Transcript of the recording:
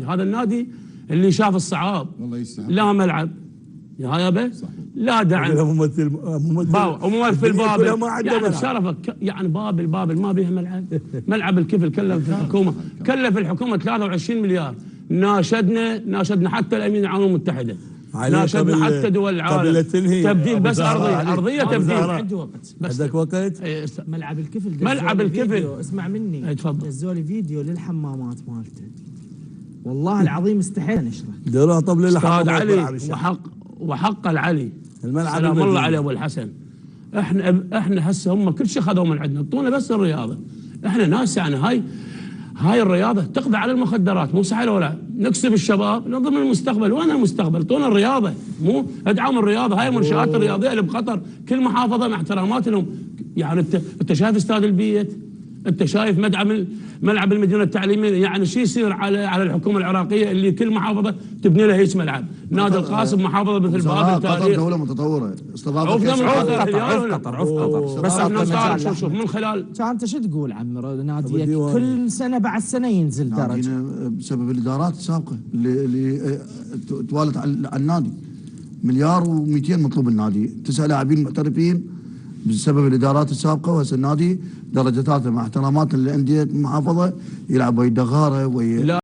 هذا النادي اللي شاف الصعاب. والله يستاهل. لا ملعب يا يابا، لا دعم، ممثل وممثل بابل ما عنده يعني ملعب. بشرفك يعني بابل ما بيها ملعب. ملعب الكفل كلف الحكومه، كلف الحكومه 23 مليار. ناشدنا حتى الامين العام المتحده، ناشدنا حتى دول العالم تبديل، بس ارضيه تبديل. عندي وقت، عندك وقت؟ ملعب الكفل ملعب الكفل اسمع مني، تفضل. دزوا لي فيديو للحمامات مالته، والله العظيم استحيل نشره. ديروها طب استاذ علي وحق العلي، الملعب سلام الله عليه ابو الحسن. احنا هسه هم كل شيء خذوا من عندنا، اعطونا بس الرياضه. احنا ناس يعني هاي الرياضه تقضي على المخدرات، مو سهل ولا نكسب الشباب نضمن المستقبل. وين المستقبل؟ اعطونا الرياضه، مو ادعموا الرياضه. هاي المنشات الرياضيه اللي بخطر، كل محافظه مع احترامات لهم. يعني انت شايف استاد البيت، انت شايف ملعب المدينه التعليميه، يعني شو يصير على الحكومه العراقيه اللي كل محافظه تبني لها هيك ملعب. نادي القاسم محافظه مثل باب التاريخ. قطر دوله متطوره، استضافت قطر بس احنا شوف من خلال. انت شو تقول عم ناديك كل سنه بعد سنه ينزل درجه بسبب الادارات السابقه اللي توالت على النادي. مليار و200 مطلوب النادي، 9 لاعبين محترفين بسبب الادارات السابقه. وهسه النادي درجاته مع احترامات الانديه المحافظه يلعب ويا الدغاره ويا